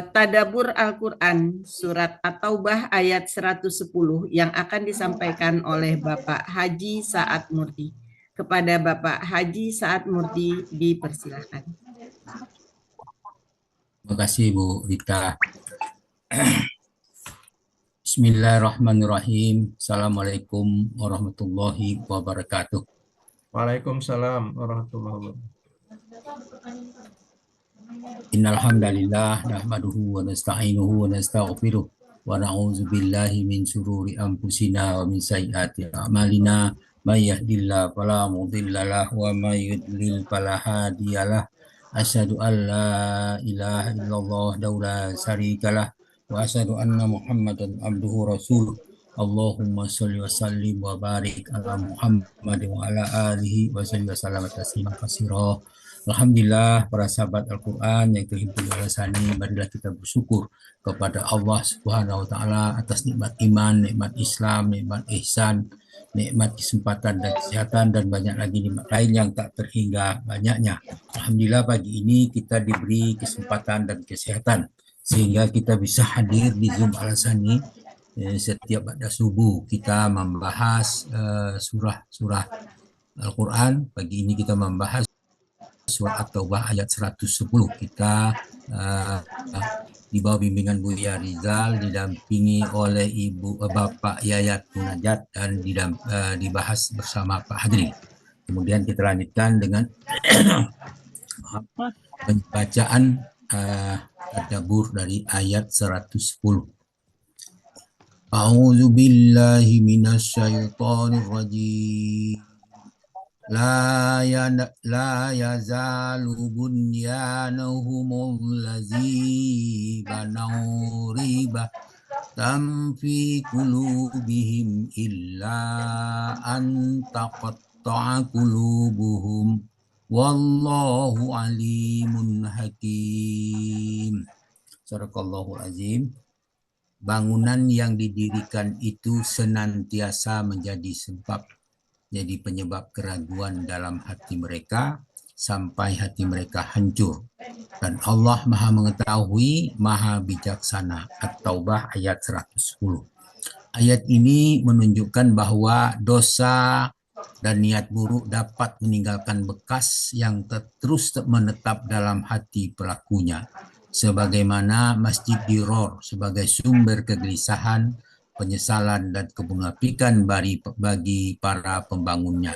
Tadabur Al-Quran surat At-Taubah ayat 110 yang akan disampaikan oleh Bapak Haji Saad Murti. Kepada Bapak Haji Saad Murti dipersilakan. Terima kasih Bu Rita. Bismillahirrahmanirrahim. Assalamualaikum warahmatullahi wabarakatuh. Waalaikumsalam warahmatullahi wabarakatuh. Innal hamdalillah nahmaduhu wa nasta'inuhu wa nastaghfiruh wa na'udzu billahi min shururi anfusina wa min sayyiati a'malina. May yahdihillahu fala mudilla lahu wa may yudlil fala hadiyalah. Asyhadu an la ilaha illallah wahdahu la syarikalah wa asyhadu anna Muhammadan abduhu rasuluh. Allahumma sholli wa sallim wa barik ala Muhammad wa ala alihi wa sallam tasliman katsira. Alhamdulillah, para sahabat Al-Quran yang terhimpun di sini, marilah kita bersyukur kepada Allah Subhanahu wa Ta'ala atas nikmat iman, nikmat Islam, nikmat ihsan, nikmat kesempatan dan kesehatan, dan banyak lagi nikmat lain yang tak terhingga banyaknya. Alhamdulillah, pagi ini kita diberi kesempatan dan kesehatan sehingga kita bisa hadir di Zoom Al-Asani setiap pada subuh. Kita membahas surah-surah Al-Quran. Pagi ini kita membahas surat At-Taubah ayat 110. Kita di bawah bimbingan Buya Rizal, didampingi oleh Bapak Yayat Munajat, dan dibahas bersama Pak Hadri. Kemudian kita lanjutkan dengan pembacaan tadabbur dari ayat 110. A'udzu billahi minasyaitonir rajim. La yazalu bunyanuhumul ladzi banaw riba fi qulubihim illa an taqatta'a qulubuhum wallahu alimun hakim. Sadaqallahul azim. Bangunan yang didirikan itu senantiasa menjadi penyebab keraguan dalam hati mereka sampai hati mereka hancur. Dan Allah Maha mengetahui, Maha bijaksana. At-Taubah ayat 110. Ayat ini menunjukkan bahwa dosa dan niat buruk dapat meninggalkan bekas yang terus menetap dalam hati pelakunya. Sebagaimana Masjid Diror sebagai sumber kegelisahan, penyesalan dan kemunafikan bagi para pembangunnya,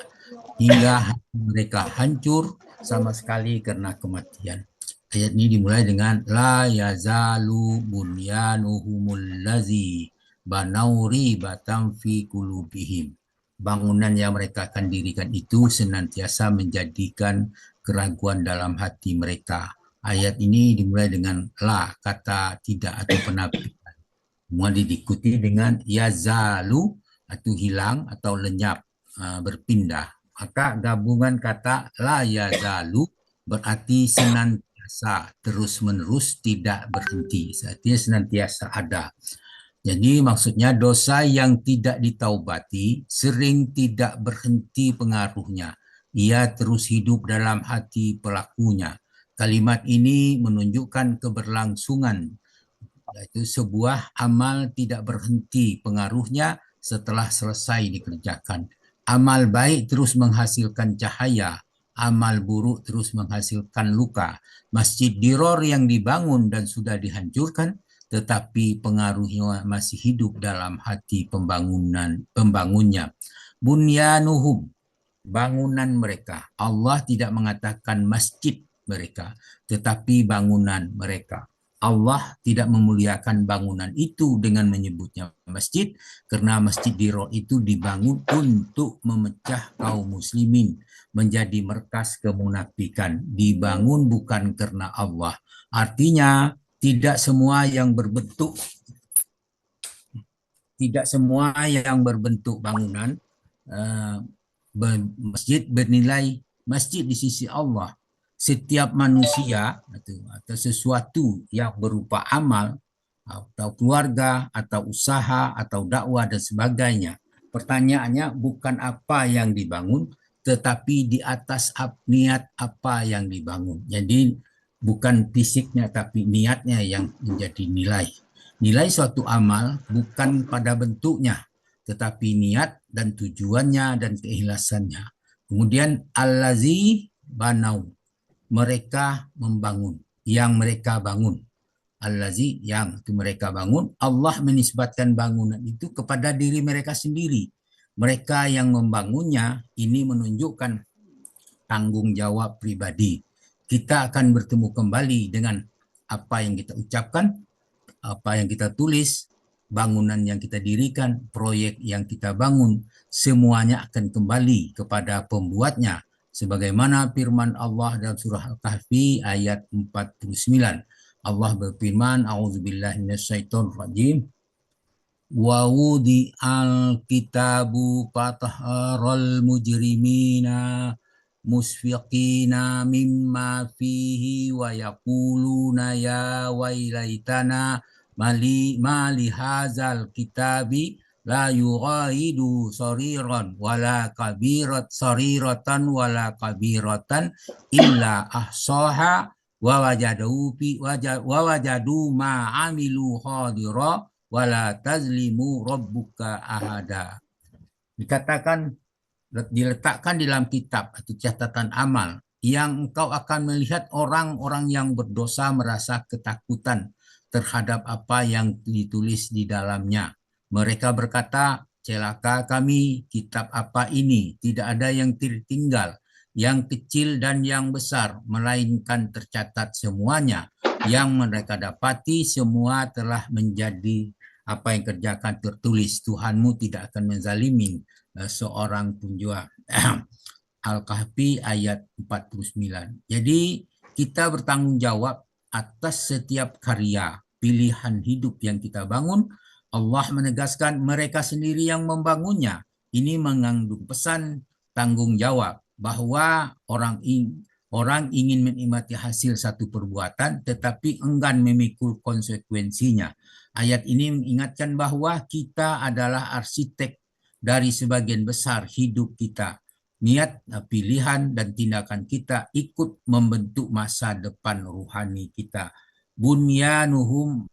hingga mereka hancur sama sekali karena kematian. Ayat ini dimulai dengan la yazalu bunyanuhumul ladzi banaw ribatan fi qulubihim. Bangunan yang mereka akan dirikan itu senantiasa menjadikan keraguan dalam hati mereka. Ayat ini dimulai dengan la, kata tidak atau penafikan. Kemudian diikuti dengan yazalu atau hilang atau lenyap, berpindah. Maka gabungan kata la yazalu berarti senantiasa, terus menerus, tidak berhenti. Artinya senantiasa ada. Jadi maksudnya dosa yang tidak ditaubati sering tidak berhenti pengaruhnya. Ia terus hidup dalam hati pelakunya. Kalimat ini menunjukkan keberlangsungan, yaitu sebuah amal tidak berhenti pengaruhnya setelah selesai dikerjakan. Amal baik terus menghasilkan cahaya, amal buruk terus menghasilkan luka. Masjid Diror yang dibangun dan sudah dihancurkan, tetapi pengaruhnya masih hidup dalam hati pembangunnya. Bunyanuhum, bangunan mereka. Allah tidak mengatakan masjid mereka, tetapi bangunan mereka. Allah tidak memuliakan bangunan itu dengan menyebutnya masjid, karena Masjid Diror itu dibangun untuk memecah kaum muslimin menjadi markas kemunafikan. Dibangun bukan karena Allah. Artinya tidak semua yang berbentuk bangunan masjid bernilai masjid di sisi Allah. Setiap manusia atau sesuatu yang berupa amal atau keluarga atau usaha atau dakwah dan sebagainya, pertanyaannya bukan apa yang dibangun, tetapi di atas niat apa yang dibangun. Jadi bukan fisiknya tapi niatnya yang menjadi nilai. Nilai suatu amal bukan pada bentuknya, tetapi niat dan tujuannya dan keikhlasannya. Kemudian allazi banau, mereka membangun, yang mereka bangun. Allazi, yang itu mereka bangun. Allah menisbatkan bangunan itu kepada diri mereka sendiri. Mereka yang membangunnya ini menunjukkan tanggung jawab pribadi. Kita akan bertemu kembali dengan apa yang kita ucapkan, apa yang kita tulis, bangunan yang kita dirikan, proyek yang kita bangun, semuanya akan kembali kepada pembuatnya. Sebagaimana firman Allah dalam surah Al-Kahfi ayat 49. Allah berfirman, A'udzubillahi minasyaitonirrajim. Wa wudi al-kitabu fatahharal mujrimina musfiqina mimma fihi wa yaquluna ya wailaitana mali hadzal kitabi la yughadiru sariran wala sariratan wala kabiratan illa ahsaha wa wajadu ma amilu hadira wala tazlimu rabbuka ahada. Dikatakan, diletakkan dalam kitab atau catatan amal yang engkau akan melihat orang-orang yang berdosa merasa ketakutan terhadap apa yang ditulis di dalamnya. Mereka berkata, celaka kami, kitab apa ini? Tidak ada yang tertinggal, yang kecil dan yang besar, melainkan tercatat semuanya. Yang mereka dapati semua telah menjadi apa yang kerjakan tertulis. Tuhanmu tidak akan menzalimi seorang pun juga. Al-Kahfi ayat 49. Jadi kita bertanggung jawab atas setiap karya, pilihan hidup yang kita bangun. Allah menegaskan mereka sendiri yang membangunnya. Ini mengandung pesan tanggung jawab bahwa orang ingin menikmati hasil satu perbuatan tetapi enggan memikul konsekuensinya. Ayat ini mengingatkan bahwa kita adalah arsitek dari sebagian besar hidup kita. Niat, pilihan, dan tindakan kita ikut membentuk masa depan ruhani kita. Bunyanuhumul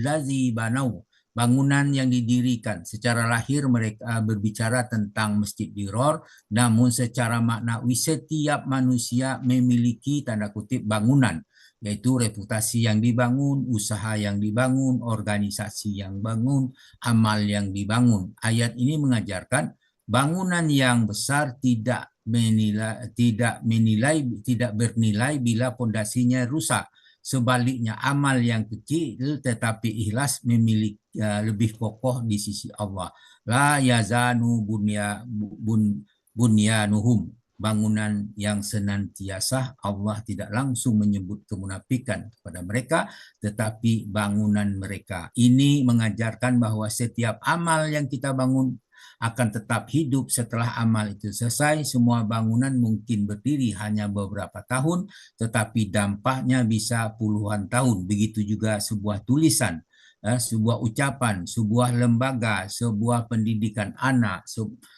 ladzi banau. Bangunan yang didirikan. Secara lahir mereka berbicara tentang Masjid Diror, namun secara maknawi setiap manusia memiliki tanda kutip bangunan, yaitu reputasi yang dibangun, usaha yang dibangun, organisasi yang bangun, amal yang dibangun. Ayat ini mengajarkan bangunan yang besar tidak bernilai bila pondasinya rusak. Sebaliknya amal yang kecil tetapi ikhlas memiliki lebih kokoh di sisi Allah. La yazanu bunyanuhum. Bangunan yang senantiasa Allah tidak langsung menyebut kemunafikan kepada mereka, tetapi bangunan mereka. Ini mengajarkan bahwa setiap amal yang kita bangun akan tetap hidup setelah amal itu selesai. Semua bangunan mungkin berdiri hanya beberapa tahun, tetapi dampaknya bisa puluhan tahun. Begitu juga sebuah tulisan, sebuah ucapan, sebuah lembaga, sebuah pendidikan anak,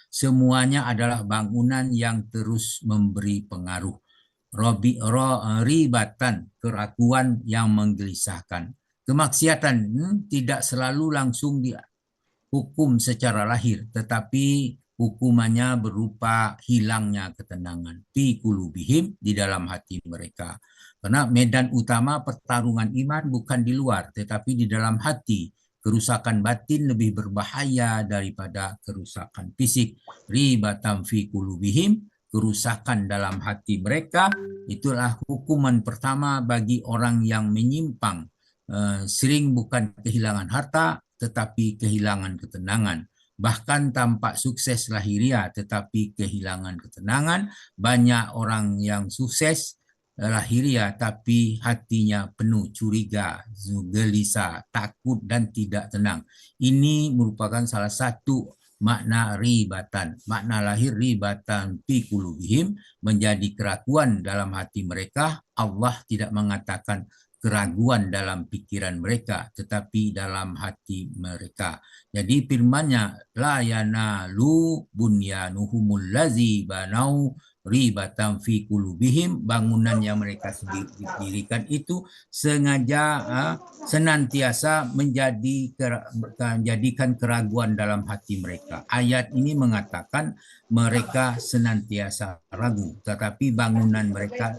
semuanya adalah bangunan yang terus memberi pengaruh. Ribatan, keraguan yang menggelisahkan. Kemaksiatan tidak selalu langsung dihukum secara lahir, tetapi hukumannya berupa hilangnya ketenangan. Fi qulubihim, di dalam hati mereka. Karena medan utama pertarungan iman bukan di luar, tetapi di dalam hati. Kerusakan batin lebih berbahaya daripada kerusakan fisik. Ribatan fi qulubihim, kerusakan dalam hati mereka. Itulah hukuman pertama bagi orang yang menyimpang. Sering bukan kehilangan harta, tetapi kehilangan ketenangan. Bahkan tampak sukses lahiriah, tetapi kehilangan ketenangan. Banyak orang yang sukses lahiriah, tapi hatinya penuh curiga, gelisah, takut, dan tidak tenang. Ini merupakan salah satu makna ribatan. Makna lahir ribatan fi qulubihim, menjadi keraguan dalam hati mereka. Allah tidak mengatakan keraguan dalam pikiran mereka, tetapi dalam hati mereka. Jadi firman-Nya, la yanalu bunyanuhumul ladzi banau ribatan fi qulubihim, bangunan yang mereka dirikan itu sengaja senantiasa menjadikan keraguan dalam hati mereka. Ayat ini mengatakan mereka senantiasa ragu, tetapi bangunan mereka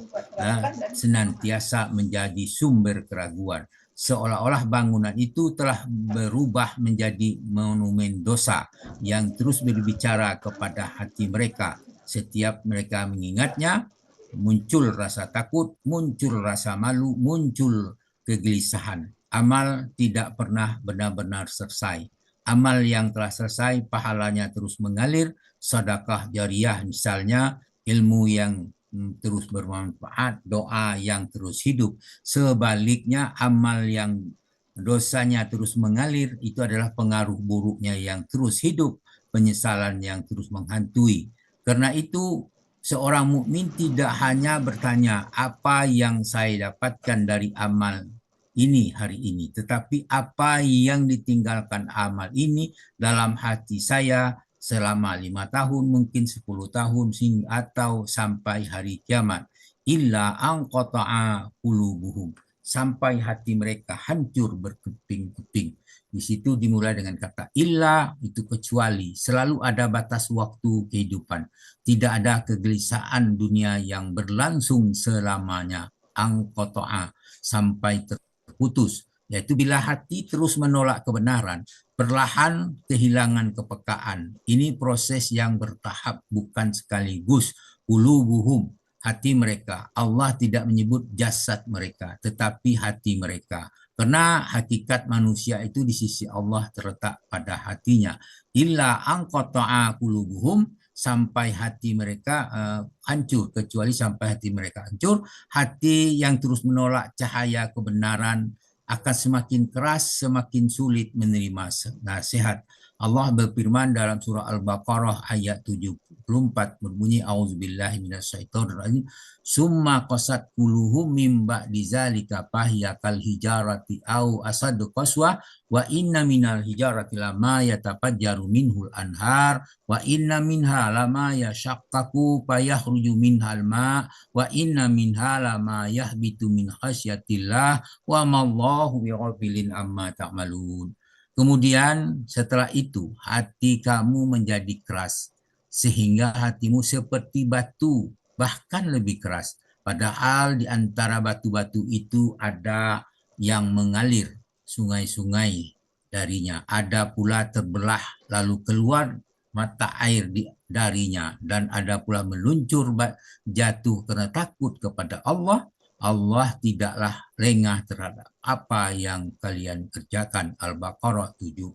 senantiasa menjadi sumber keraguan. Seolah-olah bangunan itu telah berubah menjadi monumen dosa yang terus berbicara kepada hati mereka. Setiap mereka mengingatnya, muncul rasa takut, muncul rasa malu, muncul kegelisahan. Amal tidak pernah benar-benar selesai. Amal yang telah selesai, pahalanya terus mengalir. Sedekah jariyah misalnya, ilmu yang terus bermanfaat, doa yang terus hidup. Sebaliknya, amal yang dosanya terus mengalir, itu adalah pengaruh buruknya yang terus hidup, penyesalan yang terus menghantui. Karena itu, seorang mukmin tidak hanya bertanya apa yang saya dapatkan dari amal ini hari ini, tetapi apa yang ditinggalkan amal ini dalam hati saya selama 5 tahun, mungkin 10 tahun, atau sampai hari kiamat. Illa anqata'a qulubuhum, sampai hati mereka hancur berkeping-keping. Di situ dimulai dengan kata illa, itu kecuali. Selalu ada batas waktu kehidupan. Tidak ada kegelisahan dunia yang berlangsung selamanya. Anqata'a, sampai terputus. Yaitu bila hati terus menolak kebenaran, perlahan kehilangan kepekaan. Ini proses yang bertahap, bukan sekaligus. Qulubuhum, hati mereka. Allah tidak menyebut jasad mereka, tetapi hati mereka. Karena hakikat manusia itu di sisi Allah terletak pada hatinya. Illa anqata'a qulubuhum, sampai hati mereka hancur, kecuali sampai hati mereka hancur. Hati yang terus menolak cahaya kebenaran akan semakin keras, semakin sulit menerima nasihat. Allah berfirman dalam surah Al-Baqarah ayat 74 berbunyi auzubillahi minasyaitonirrajim summa qasat quluhum mim ba'di zalika fahiya kal hijarati au asadu qaswa wa inna minal hijarati lama yatafajjaru minhul anhar wa inna minha lama yashaqqaqu fayakhruju minhal ma wa inna minha lama yahbitu min khasyatillah wa mallahu bighafilin amma ta'malun. Kemudian setelah itu hati kamu menjadi keras sehingga hatimu seperti batu, bahkan lebih keras. Padahal di antara batu-batu itu ada yang mengalir, sungai-sungai darinya. Ada pula terbelah lalu keluar mata air darinya. Dan ada pula meluncur jatuh karena takut kepada Allah. Allah tidaklah lengah terhadap apa yang kalian kerjakan. Al-Baqarah 74.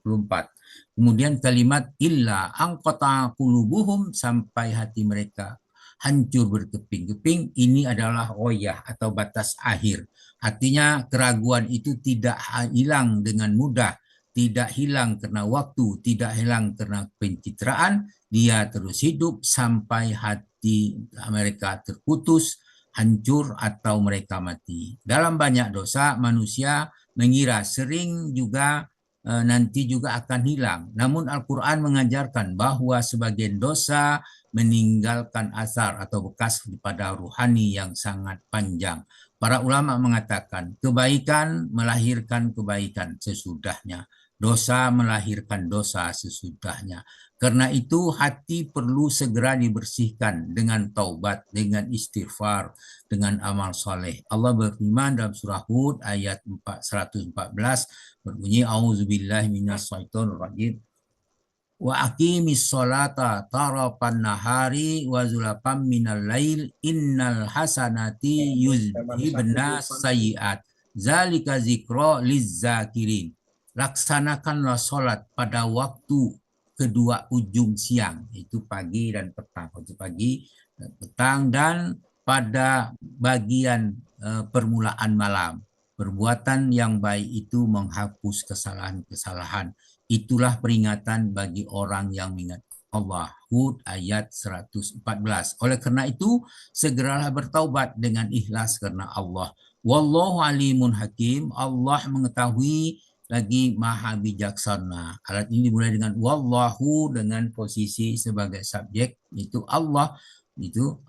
Kemudian kalimat illa anqata'a qulubuhum, sampai hati mereka hancur berkeping-keping. Ini adalah ghoyah atau batas akhir. Artinya keraguan itu tidak hilang dengan mudah, tidak hilang karena waktu, tidak hilang karena pencitraan. Dia terus hidup sampai hati mereka terputus, hancur, atau mereka mati. Dalam banyak dosa manusia mengira sering juga nanti juga akan hilang. Namun Al-Quran mengajarkan bahwa sebagian dosa meninggalkan asar atau bekas pada ruhani yang sangat panjang. Para ulama mengatakan kebaikan melahirkan kebaikan sesudahnya. Dosa melahirkan dosa sesudahnya. Karena itu hati perlu segera dibersihkan dengan taubat, dengan istighfar, dengan amal soleh. Allah berfirman dalam surah Hud ayat 114 berbunyi auzubillahi minasyaitonirrajim wa aqimis sholata tarafan nahari wa zulafan minal lail innal hasanati yuzhibna sayyi'at zalika zikra lizzakirin. Laksanakanlah sholat pada waktu kedua ujung siang, itu pagi dan petang, waktu pagi dan petang, dan pada bagian permulaan malam. Perbuatan yang baik itu menghapus kesalahan-kesalahan. Itulah peringatan bagi orang yang mengingat Allah. Hud ayat 114. Oleh karena itu, segeralah bertaubat dengan ikhlas karena Allah. Wallahu alimun hakim. Allah mengetahui lagi maha bijaksana. Alat ini dimulai dengan wallahu dengan posisi sebagai subjek, itu Allah, itu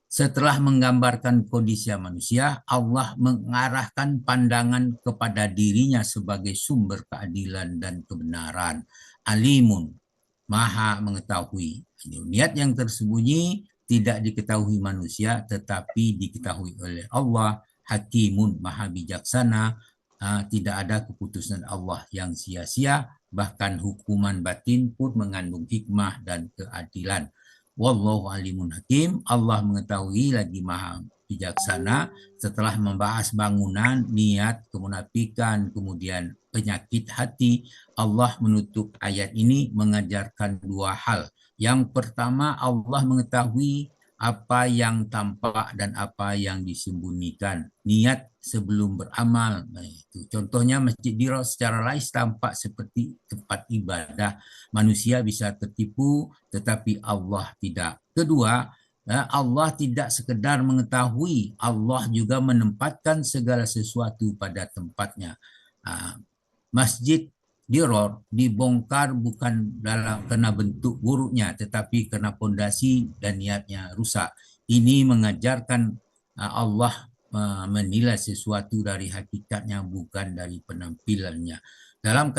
Setelah menggambarkan kondisi manusia, Allah mengarahkan pandangan kepada dirinya sebagai sumber keadilan dan kebenaran. Alimun, maha mengetahui. Niat yang tersembunyi tidak diketahui manusia, tetapi diketahui oleh Allah. Hakimun, maha bijaksana. Tidak ada keputusan Allah yang sia-sia, bahkan hukuman batin pun mengandung hikmah dan keadilan. Wallahu alimun hakim, Allah mengetahui lagi maha bijaksana. Setelah membahas bangunan, niat, kemunafikan, kemudian penyakit hati, Allah menutup ayat ini mengajarkan dua hal. Yang pertama, Allah mengetahui apa yang tampak dan apa yang disembunyikan. Niat sebelum beramal. Nah, itu contohnya Masjid Dirah secara lais tampak seperti tempat ibadah. Manusia bisa tertipu, tetapi Allah tidak. Kedua, Allah tidak sekedar mengetahui, Allah juga menempatkan segala sesuatu pada tempatnya. Masjid Diror dibongkar bukan karena bentuk buruknya, tetapi karena pondasi dan niatnya rusak. Ini mengajarkan Allah menilai sesuatu dari hakikatnya, bukan dari penampilannya. Dalam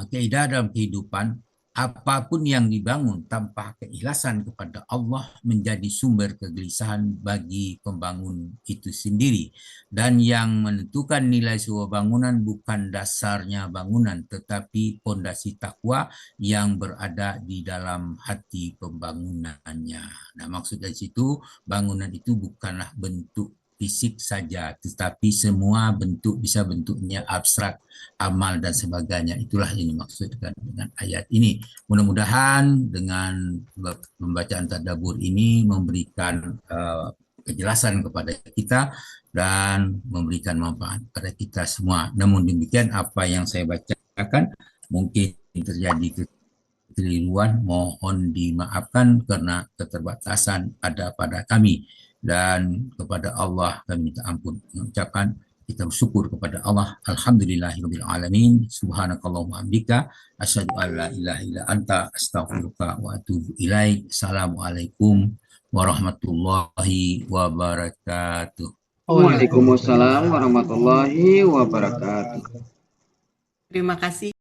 kaidah dalam kehidupan, apapun yang dibangun tanpa keikhlasan kepada Allah menjadi sumber kegelisahan bagi pembangun itu sendiri. Dan yang menentukan nilai sebuah bangunan bukan dasarnya bangunan, tetapi pondasi takwa yang berada di dalam hati pembangunannya. Nah, maksud dari situ, bangunan itu bukanlah bentuk fisik saja, tetapi semua bentuk, bisa bentuknya abstrak, amal dan sebagainya. Itulah yang dimaksudkan dengan ayat ini. Mudah-mudahan dengan pembacaan tadabbur ini memberikan kejelasan kepada kita dan memberikan manfaat pada kita semua. Namun demikian, apa yang saya bacakan mungkin terjadi kekeliruan, mohon dimaafkan karena keterbatasan ada pada kami. Dan kepada Allah kami minta ampun. Mengucapkan kita bersyukur kepada Allah. Alhamdulillahirabbil alamin. Subhanakallahumma hamdika asyhadu an la ilaha illa anta astaghfiruka wa atubu ilaik. Assalamualaikum warahmatullahi wabarakatuh. Waalaikumsalam warahmatullahi wabarakatuh. Terima kasih.